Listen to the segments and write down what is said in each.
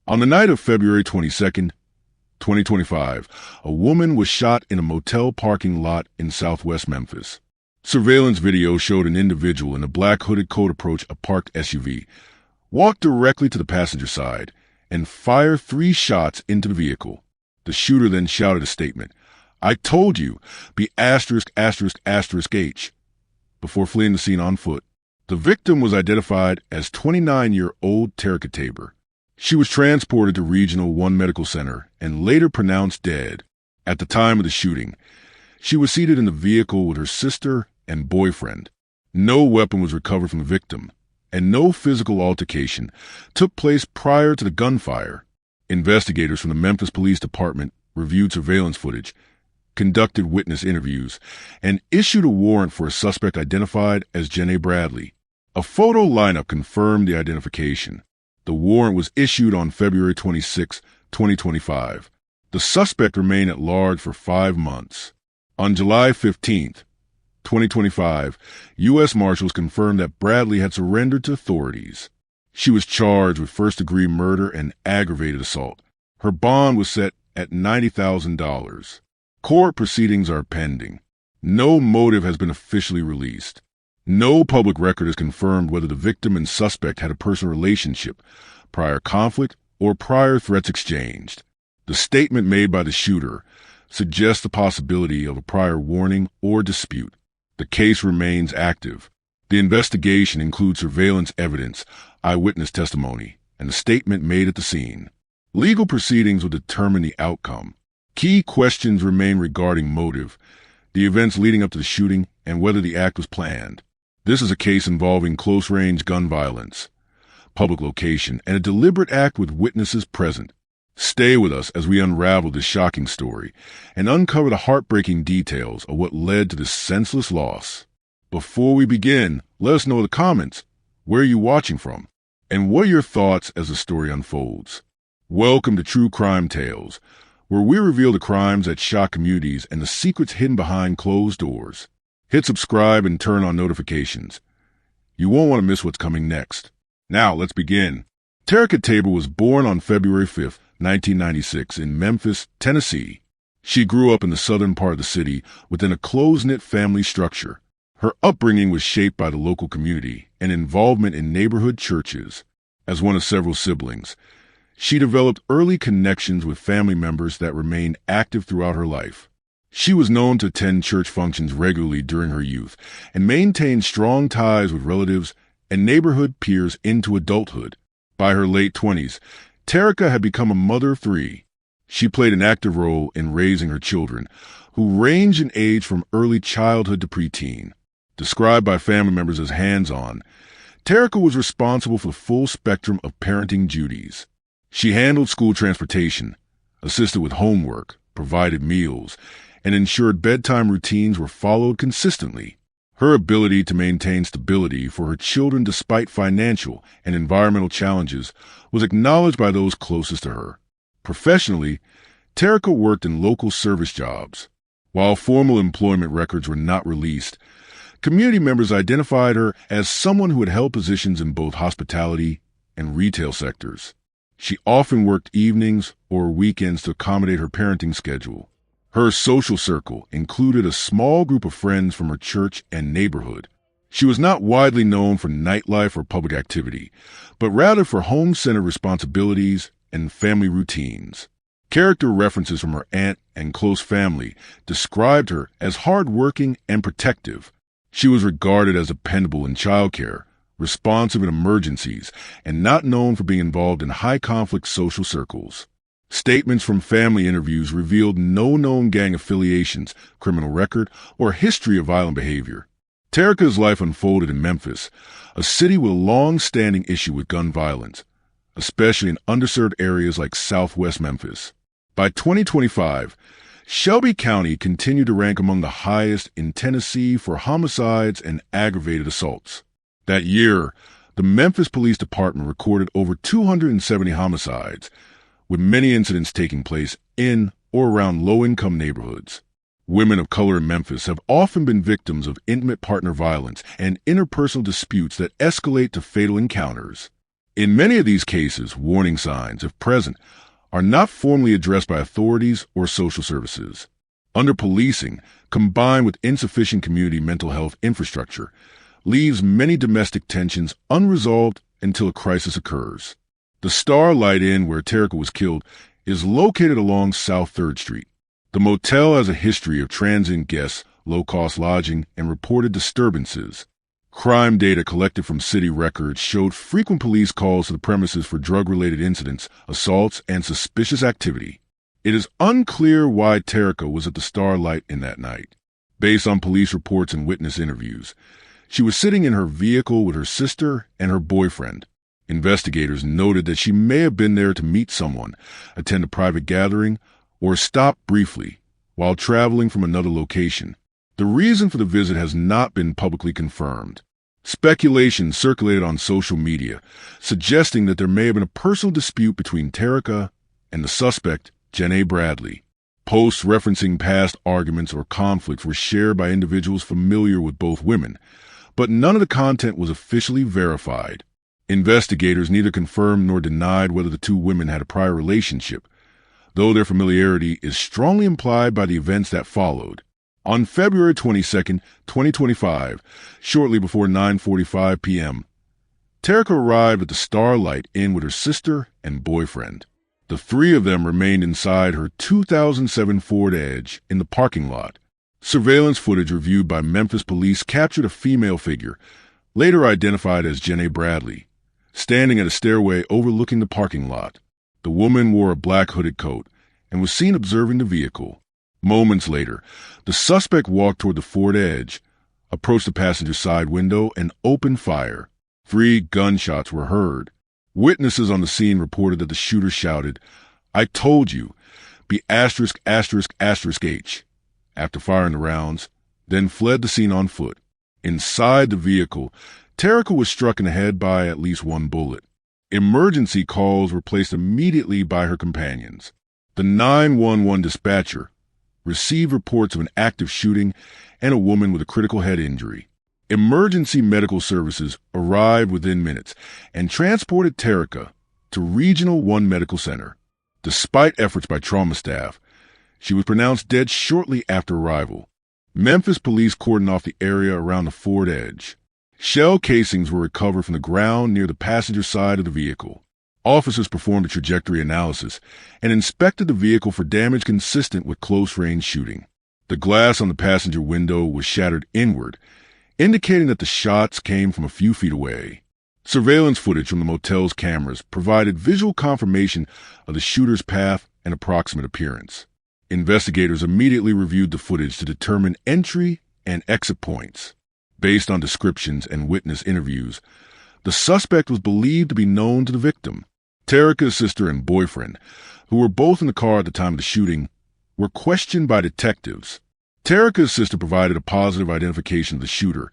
On the night of February 22nd, 2025, a woman was shot in a motel parking lot in southwest Memphis. Surveillance video showed an individual in a black hooded coat approach a parked SUV, walk directly to the passenger side, and fire 3 shots into the vehicle. The shooter then shouted a statement, "I told you, be ****H," before fleeing the scene on foot. The victim was identified as 29-year-old Terica Tabor. She was transported to Regional 1 Medical Center and later pronounced dead. At the time of the shooting, she was seated in the vehicle with her sister and boyfriend. No weapon was recovered from the victim, and no physical altercation took place prior to the gunfire. Investigators from the Memphis Police Department reviewed surveillance footage, conducted witness interviews, and issued a warrant for a suspect identified as Jenna Bradley. A photo lineup confirmed the identification. The warrant was issued on February 26, 2025. The suspect remained at large for 5 months. On July 15, 2025, U.S. Marshals confirmed that Bradley had surrendered to authorities. She was charged with first-degree murder and aggravated assault. Her bond was set at $90,000. Court proceedings are pending. No motive has been officially released. No public record has confirmed whether the victim and suspect had a personal relationship, prior conflict, or prior threats exchanged. The statement made by the shooter suggests the possibility of a prior warning or dispute. The case remains active. The investigation includes surveillance evidence, eyewitness testimony, and a statement made at the scene. Legal proceedings will determine the outcome. Key questions remain regarding motive, the events leading up to the shooting, and whether the act was planned. This is a case involving close-range gun violence, public location, and a deliberate act with witnesses present. Stay with us as we unravel this shocking story and uncover the heartbreaking details of what led to this senseless loss. Before we begin, let us know in the comments where you're watching from and what are your thoughts as the story unfolds. Welcome to True Crime Tales, where we reveal the crimes that shock communities and the secrets hidden behind closed doors. Hit subscribe and turn on notifications. You won't want to miss what's coming next. Now, let's begin. Terica Tabor was born on February 5, 1996 in Memphis, Tennessee. She grew up in the southern part of the city within a close-knit family structure. Her upbringing was shaped by the local community and involvement in neighborhood churches. As one of several siblings, she developed early connections with family members that remained active throughout her life. She was known to attend church functions regularly during her youth and maintained strong ties with relatives and neighborhood peers into adulthood. By her late 20s, Terica had become a mother of 3. She played an active role in raising her children, who ranged in age from early childhood to preteen. Described by family members as hands-on, Terica was responsible for the full spectrum of parenting duties. She handled school transportation, assisted with homework, provided meals, and ensured bedtime routines were followed consistently. Her ability to maintain stability for her children despite financial and environmental challenges was acknowledged by those closest to her. Professionally, Terica worked in local service jobs. While formal employment records were not released, community members identified her as someone who had held positions in both hospitality and retail sectors. She often worked evenings or weekends to accommodate her parenting schedule. Her social circle included a small group of friends from her church and neighborhood. She was not widely known for nightlife or public activity, but rather for home-centered responsibilities and family routines. Character references from her aunt and close family described her as hardworking and protective. She was regarded as dependable in childcare, responsive in emergencies, and not known for being involved in high-conflict social circles. Statements from family interviews revealed no known gang affiliations, criminal record, or history of violent behavior. Terica's life unfolded in Memphis, a city with a long-standing issue with gun violence, especially in underserved areas like southwest Memphis. By 2025, Shelby County continued to rank among the highest in Tennessee for homicides and aggravated assaults. That year, the Memphis Police Department recorded over 270 homicides, with many incidents taking place in or around low-income neighborhoods. Women of color in Memphis have often been victims of intimate partner violence and interpersonal disputes that escalate to fatal encounters. In many of these cases, warning signs, if present, are not formally addressed by authorities or social services. Underpolicing, combined with insufficient community mental health infrastructure, leaves many domestic tensions unresolved until a crisis occurs. The Starlight Inn, where Terica was killed, is located along South 3rd Street. The motel has a history of transient guests, low-cost lodging, and reported disturbances. Crime data collected from city records showed frequent police calls to the premises for drug-related incidents, assaults, and suspicious activity. It is unclear why Terica was at the Starlight Inn that night. Based on police reports and witness interviews, she was sitting in her vehicle with her sister and her boyfriend. Investigators noted that she may have been there to meet someone, attend a private gathering, or stop briefly while traveling from another location. The reason for the visit has not been publicly confirmed. Speculation circulated on social media, suggesting that there may have been a personal dispute between Terica and the suspect, Jenna Bradley. Posts referencing past arguments or conflicts were shared by individuals familiar with both women, but none of the content was officially verified. Investigators neither confirmed nor denied whether the two women had a prior relationship, though their familiarity is strongly implied by the events that followed. On February 22, 2025, shortly before 9:45 p.m., Terica arrived at the Starlight Inn with her sister and boyfriend. The three of them remained inside her 2007 Ford Edge in the parking lot. Surveillance footage reviewed by Memphis police captured a female figure, later identified as Jenna Bradley, standing at a stairway overlooking the parking lot. The woman wore a black hooded coat and was seen observing the vehicle. Moments later, the suspect walked toward the Ford Edge, approached the passenger side window, and opened fire. 3 gunshots were heard. Witnesses on the scene reported that the shooter shouted, "I told you, be *****H," after firing the rounds, then fled the scene on foot. Inside the vehicle, Terica was struck in the head by at least 1 bullet. Emergency calls were placed immediately by her companions. The 911 dispatcher received reports of an active shooting and a woman with a critical head injury. Emergency medical services arrived within minutes and transported Terica to Regional 1 Medical Center. Despite efforts by trauma staff, she was pronounced dead shortly after arrival. Memphis police cordoned off the area around the Ford Edge. Shell casings were recovered from the ground near the passenger side of the vehicle. Officers performed a trajectory analysis and inspected the vehicle for damage consistent with close-range shooting. The glass on the passenger window was shattered inward, indicating that the shots came from a few feet away. Surveillance footage from the motel's cameras provided visual confirmation of the shooter's path and approximate appearance. Investigators immediately reviewed the footage to determine entry and exit points. Based on descriptions and witness interviews, the suspect was believed to be known to the victim. Terica's sister and boyfriend, who were both in the car at the time of the shooting, were questioned by detectives. Terica's sister provided a positive identification of the shooter,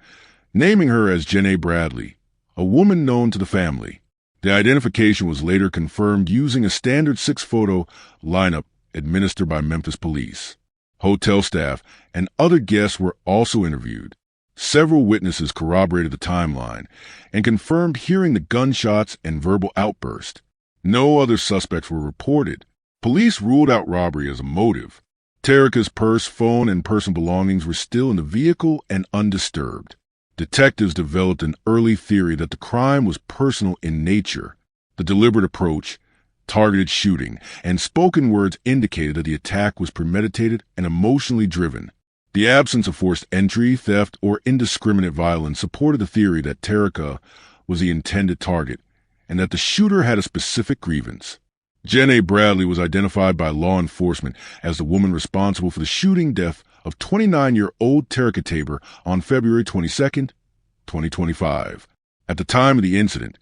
naming her as Jenna Bradley, a woman known to the family. The identification was later confirmed using a standard 6-photo lineup administered by Memphis police. Hotel staff and other guests were also interviewed. Several witnesses corroborated the timeline and confirmed hearing the gunshots and verbal outburst. No other suspects were reported. Police ruled out robbery as a motive. Terica's purse, phone, and personal belongings were still in the vehicle and undisturbed. Detectives developed an early theory that the crime was personal in nature. The deliberate approach, targeted shooting, and spoken words indicated that the attack was premeditated and emotionally driven. The absence of forced entry, theft, or indiscriminate violence supported the theory that Terica was the intended target and that the shooter had a specific grievance. Jenna Bradley was identified by law enforcement as the woman responsible for the shooting death of 29-year-old Terica Tabor on February 22, 2025. At the time of the incident,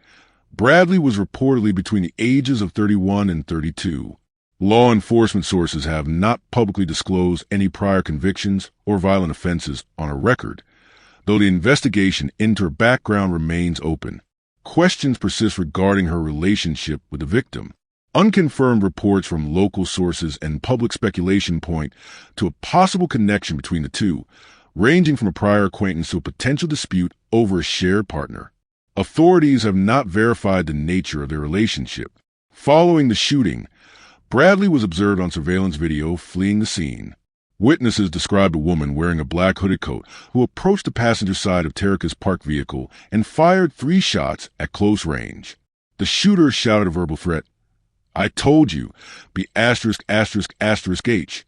Bradley was reportedly between the ages of 31 and 32. Law enforcement sources have not publicly disclosed any prior convictions or violent offenses on her record, though the investigation into her background remains open. Questions persist regarding her relationship with the victim. Unconfirmed reports from local sources and public speculation point to a possible connection between the two, ranging from a prior acquaintance to a potential dispute over a shared partner. Authorities have not verified the nature of their relationship. Following the shooting, Bradley was observed on surveillance video fleeing the scene. Witnesses described a woman wearing a black hooded coat who approached the passenger side of Terica's parked vehicle and fired 3 shots at close range. The shooter shouted a verbal threat, "I told you, be ****H,"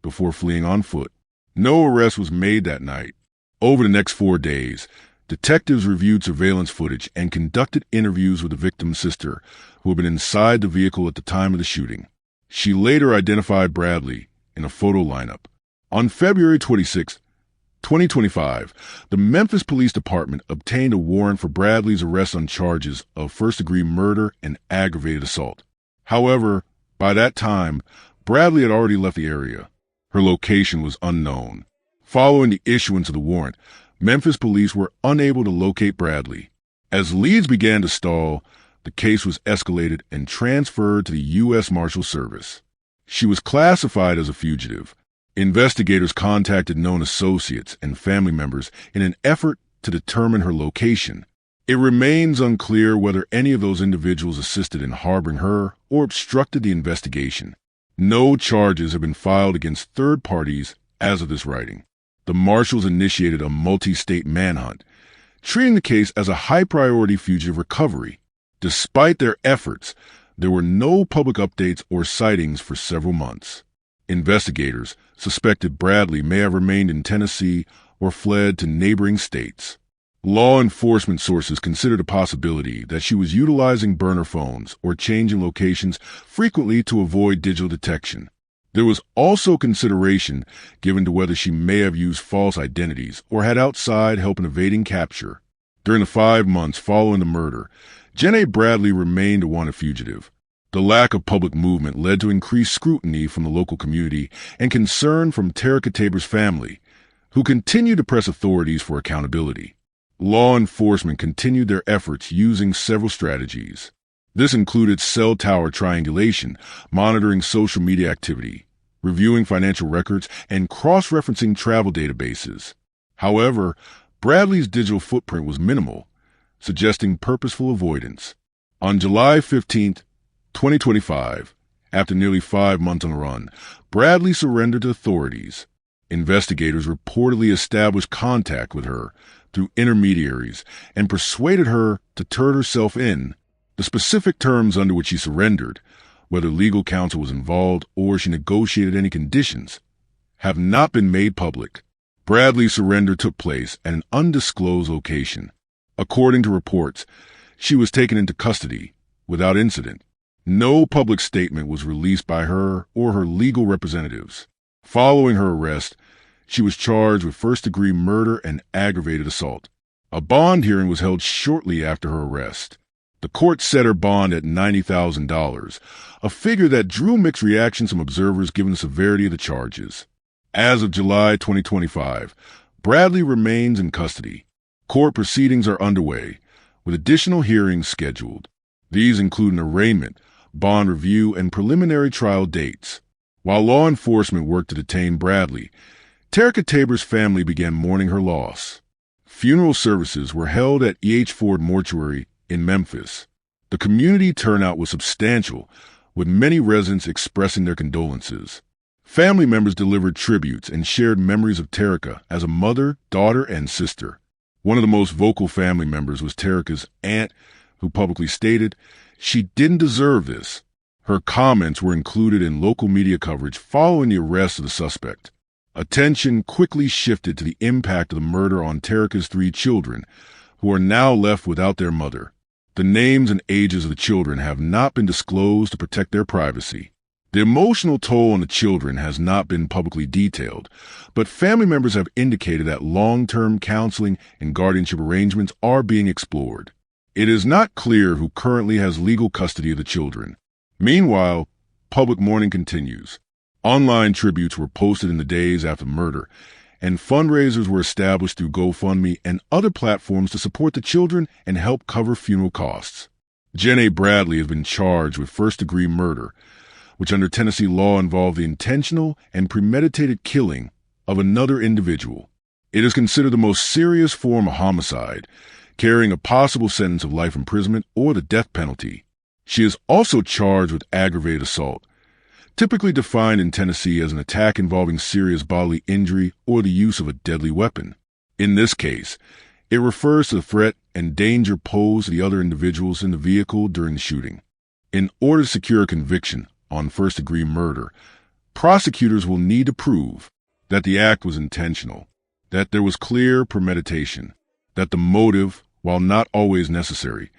before fleeing on foot. No arrest was made that night. Over the next 4 days, detectives reviewed surveillance footage and conducted interviews with the victim's sister, who had been inside the vehicle at the time of the shooting. She later identified Bradley in a photo lineup. On February 26, 2025, the Memphis Police Department obtained a warrant for Bradley's arrest on charges of first-degree murder and aggravated assault. However, by that time, Bradley had already left the area. Her location was unknown. Following the issuance of the warrant, Memphis police were unable to locate Bradley. As leads began to stall, the case was escalated and transferred to the U.S. Marshal Service. She was classified as a fugitive. Investigators contacted known associates and family members in an effort to determine her location. It remains unclear whether any of those individuals assisted in harboring her or obstructed the investigation. No charges have been filed against third parties as of this writing. The marshals initiated a multi-state manhunt, treating the case as a high-priority fugitive recovery. Despite their efforts, there were no public updates or sightings for several months. Investigators suspected Bradley may have remained in Tennessee or fled to neighboring states. Law enforcement sources considered a possibility that she was utilizing burner phones or changing locations frequently to avoid digital detection. There was also consideration given to whether she may have used false identities or had outside help in evading capture. During the 5 months following the murder, Jenna Bradley remained a wanted fugitive. The lack of public movement led to increased scrutiny from the local community and concern from Terica Tabor's family, who continued to press authorities for accountability. Law enforcement continued their efforts using several strategies. This included cell tower triangulation, monitoring social media activity, reviewing financial records, and cross-referencing travel databases. However, Bradley's digital footprint was minimal, suggesting purposeful avoidance. On July 15, 2025, after nearly 5 months on the run, Bradley surrendered to authorities. Investigators reportedly established contact with her through intermediaries and persuaded her to turn herself in. The specific terms under which she surrendered, whether legal counsel was involved or she negotiated any conditions, have not been made public. Bradley's surrender took place at an undisclosed location. According to reports, she was taken into custody without incident. No public statement was released by her or her legal representatives. Following her arrest, she was charged with first-degree murder and aggravated assault. A bond hearing was held shortly after her arrest. The court set her bond at $90,000, a figure that drew mixed reactions from observers given the severity of the charges. As of July 2025, Bradley remains in custody. Court proceedings are underway, with additional hearings scheduled. These include an arraignment, bond review, and preliminary trial dates. While law enforcement worked to detain Bradley, Terica Tabor's family began mourning her loss. Funeral services were held at E.H. Ford Mortuary in Memphis. The community turnout was substantial, with many residents expressing their condolences. Family members delivered tributes and shared memories of Terica as a mother, daughter, and sister. One of the most vocal family members was Terica's aunt, who publicly stated she didn't deserve this. Her comments were included in local media coverage following the arrest of the suspect. Attention quickly shifted to the impact of the murder on Terica's 3 children, who are now left without their mother. The names and ages of the children have not been disclosed to protect their privacy. The emotional toll on the children has not been publicly detailed, but family members have indicated that long-term counseling and guardianship arrangements are being explored. It is not clear who currently has legal custody of the children. Meanwhile, public mourning continues. Online tributes were posted in the days after murder, and fundraisers were established through GoFundMe and other platforms to support the children and help cover funeral costs. Jenna Bradley has been charged with first-degree murder, which under Tennessee law involved the intentional and premeditated killing of another individual. It is considered the most serious form of homicide, carrying a possible sentence of life imprisonment or the death penalty. She is also charged with aggravated assault, typically defined in Tennessee as an attack involving serious bodily injury or the use of a deadly weapon. In this case, it refers to the threat and danger posed to the other individuals in the vehicle during the shooting. In order to secure a conviction on first-degree murder, prosecutors will need to prove that the act was intentional, that there was clear premeditation, that the motive, while not always necessary,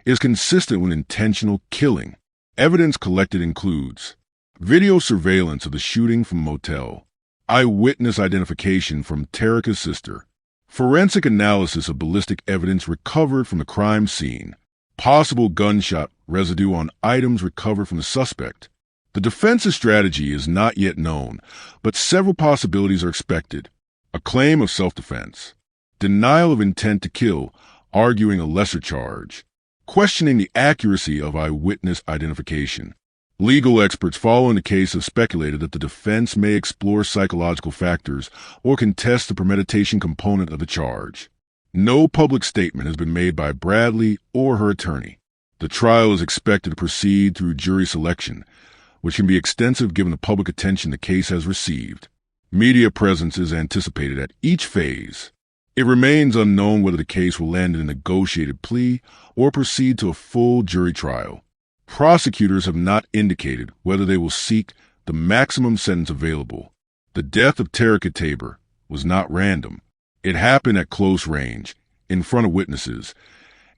is consistent with intentional killing. Evidence collected includes video surveillance of the shooting from a motel, eyewitness identification from Terica's sister, forensic analysis of ballistic evidence recovered from the crime scene, possible gunshot residue on items recovered from the suspect. The defense's strategy is not yet known, but several possibilities are expected. A claim of self-defense, denial of intent to kill, arguing a lesser charge, questioning the accuracy of eyewitness identification. Legal experts following the case have speculated that the defense may explore psychological factors or contest the premeditation component of the charge. No public statement has been made by Bradley or her attorney. The trial is expected to proceed through jury selection, which can be extensive given the public attention the case has received. Media presence is anticipated at each phase. It remains unknown whether the case will land in a negotiated plea or proceed to a full jury trial. Prosecutors have not indicated whether they will seek the maximum sentence available. The death of Terica Tabor was not random. It happened at close range, in front of witnesses,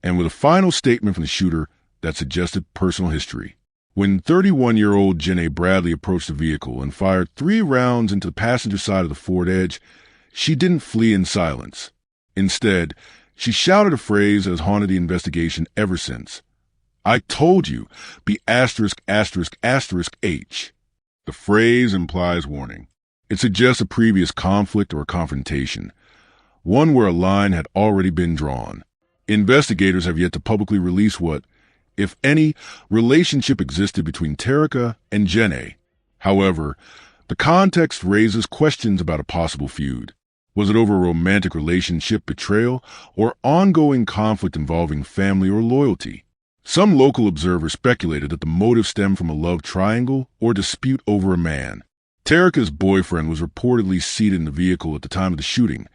and with a final statement from the shooter that suggested personal history. When 31-year-old Jenna Bradley approached the vehicle and fired 3 rounds into the passenger side of the Ford Edge, she didn't flee in silence. Instead, she shouted a phrase that has haunted the investigation ever since. "I told you, be asterisk, asterisk, asterisk, H." The phrase implies warning. It suggests a previous conflict or confrontation, one where a line had already been drawn. Investigators have yet to publicly release what, if any, relationship existed between Terica and Jenna. However, the context raises questions about a possible feud. Was it over a romantic relationship, betrayal, or ongoing conflict involving family or loyalty? Some local observers speculated that the motive stemmed from a love triangle or dispute over a man. Terica's boyfriend was reportedly seated in the vehicle at the time of the shooting,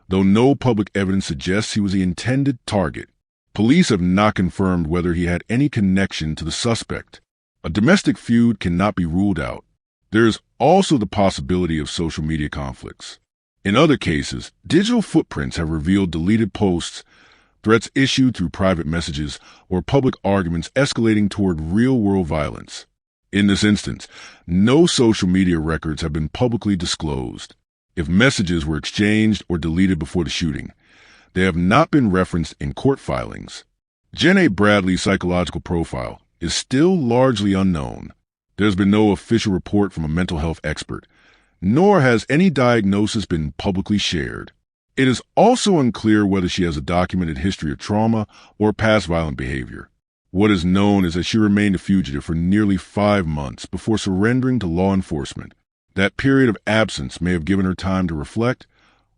though no public evidence suggests he was the intended target. Police have not confirmed whether he had any connection to the suspect. A domestic feud cannot be ruled out. There is also the possibility of social media conflicts. In other cases, digital footprints have revealed deleted posts, threats issued through private messages, or public arguments escalating toward real-world violence. In this instance, no social media records have been publicly disclosed. If messages were exchanged or deleted before the shooting, they have not been referenced in court filings. Jenna Bradley's psychological profile is still largely unknown. There's been no official report from a mental health expert, nor has any diagnosis been publicly shared. It is also unclear whether she has a documented history of trauma or past violent behavior. What is known is that she remained a fugitive for nearly 5 months before surrendering to law enforcement. That period of absence may have given her time to reflect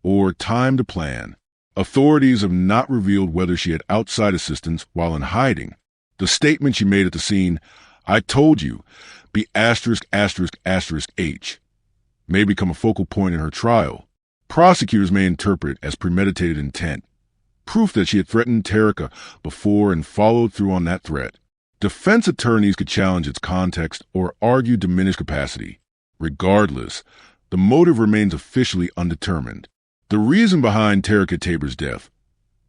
or time to plan. Authorities have not revealed whether she had outside assistance while in hiding. The statement she made at the scene, "I told you, be asterisk, asterisk, asterisk, H," may become a focal point in her trial. Prosecutors may interpret it as premeditated intent, proof that she had threatened Terica before and followed through on that threat. Defense attorneys could challenge its context or argue diminished capacity. Regardless, the motive remains officially undetermined. The reason behind Terica Tabor's death,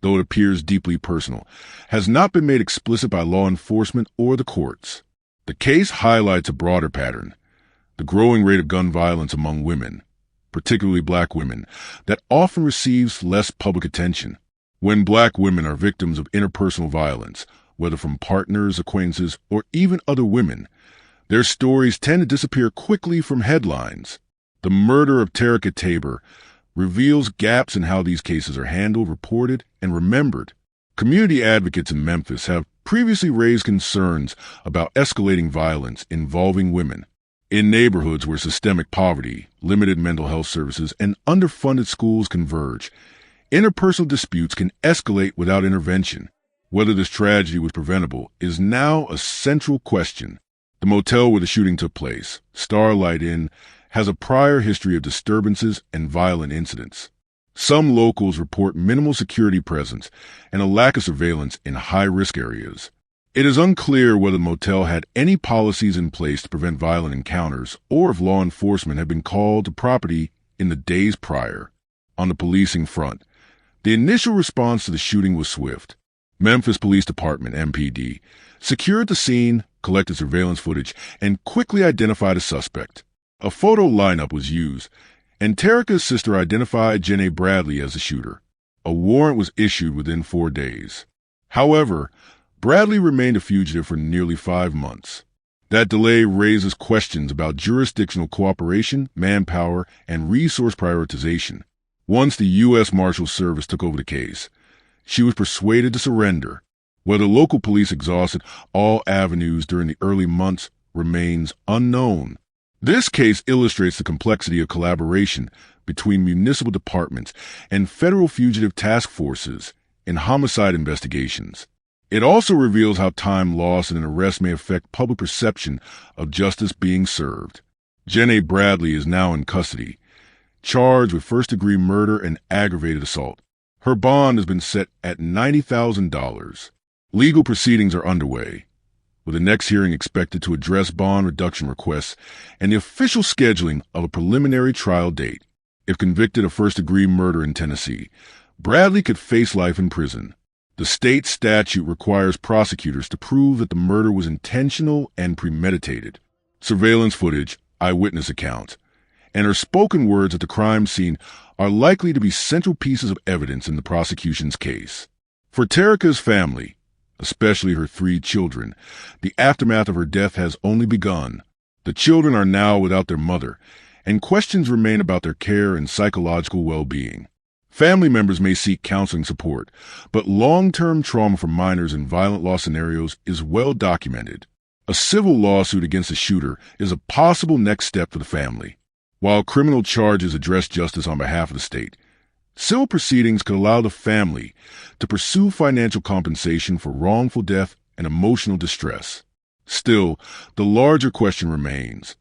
though it appears deeply personal, has not been made explicit by law enforcement or the courts. The case highlights a broader pattern: the growing rate of gun violence among women, particularly black women, that often receives less public attention. When black women are victims of interpersonal violence, whether from partners, acquaintances, or even other women, their stories tend to disappear quickly from headlines. The murder of Terica Tabor reveals gaps in how these cases are handled, reported, and remembered. Community advocates in Memphis have previously raised concerns about escalating violence involving women. In neighborhoods where systemic poverty, limited mental health services, and underfunded schools converge, Interpersonal disputes can escalate without intervention. Whether this tragedy was preventable is now a central question. The motel where the shooting took place, Starlight Inn, has a prior history of disturbances and violent incidents. Some locals report minimal security presence and a lack of surveillance in high-risk areas. It is unclear whether the motel had any policies in place to prevent violent encounters or if law enforcement had been called to property in the days prior. On the policing front, the initial response to the shooting was swift. Memphis Police Department, MPD, secured the scene, collected surveillance footage, and quickly identified a suspect. A photo lineup was used, and Terica's sister identified Jenna Bradley as the shooter. A warrant was issued within 4 days. However, Bradley remained a fugitive for nearly 5 months. That delay raises questions about jurisdictional cooperation, manpower, and resource prioritization. Once the U.S. Marshals Service took over the case, she was persuaded to surrender. Whether local police exhausted all avenues during the early months remains unknown. This case illustrates the complexity of collaboration between municipal departments and federal fugitive task forces in homicide investigations. It also reveals how time lost in an arrest may affect public perception of justice being served. Jenna Bradley is now in custody, charged with first-degree murder and aggravated assault. Her bond has been set at $90,000. Legal proceedings are underway, with the next hearing expected to address bond reduction requests and the official scheduling of a preliminary trial date. If convicted of first-degree murder in Tennessee, Bradley could face life in prison. The state statute requires prosecutors to prove that the murder was intentional and premeditated. Surveillance footage, eyewitness accounts, and her spoken words at the crime scene are likely to be central pieces of evidence in the prosecution's case. For Terica's family, especially her 3 children, the aftermath of her death has only begun. The children are now without their mother, and questions remain about their care and psychological well-being. Family members may seek counseling support, but long-term trauma for minors in violent loss scenarios is well documented. A civil lawsuit against the shooter is a possible next step for the family. While criminal charges address justice on behalf of the state, civil proceedings could allow the family to pursue financial compensation for wrongful death and emotional distress. Still, the larger question remains: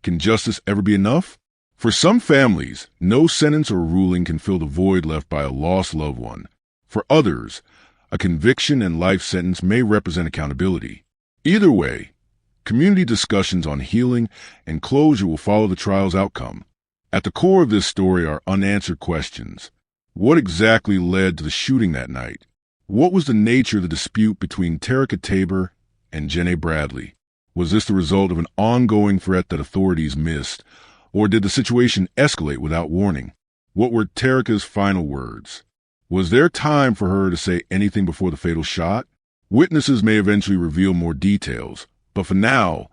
can justice ever be enough? For some families, no sentence or ruling can fill the void left by a lost loved one. For others, a conviction and life sentence may represent accountability. Either way, community discussions on healing and closure will follow the trial's outcome. At the core of this story are unanswered questions. What exactly led to the shooting that night? What was the nature of the dispute between Terica Tabor and Jenna Bradley? Was this the result of an ongoing threat that authorities missed, or did the situation escalate without warning? What were Terica's final words? Was there time for her to say anything before the fatal shot? Witnesses may eventually reveal more details, but for now,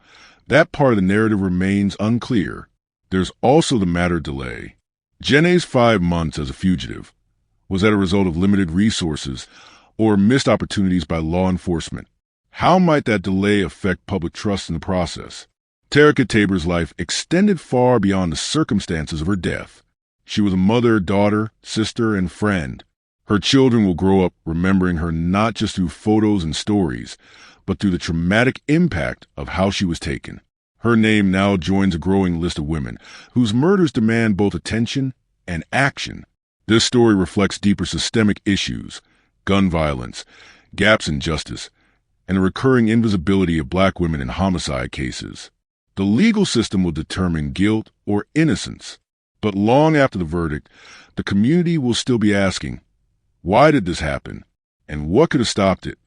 that part of the narrative remains unclear. There's also the matter of delay. Jenna's 5 months as a fugitive. Was that a result of limited resources or missed opportunities by law enforcement? How might that delay affect public trust in the process? Terica Tabor's life extended far beyond the circumstances of her death. She was a mother, daughter, sister, and friend. Her children will grow up remembering her not just through photos and stories, but through the traumatic impact of how she was taken. Her name now joins a growing list of women whose murders demand both attention and action. This story reflects deeper systemic issues: gun violence, gaps in justice, and the recurring invisibility of Black women in homicide cases. The legal system will determine guilt or innocence, but long after the verdict, the community will still be asking, why did this happen, and what could have stopped it?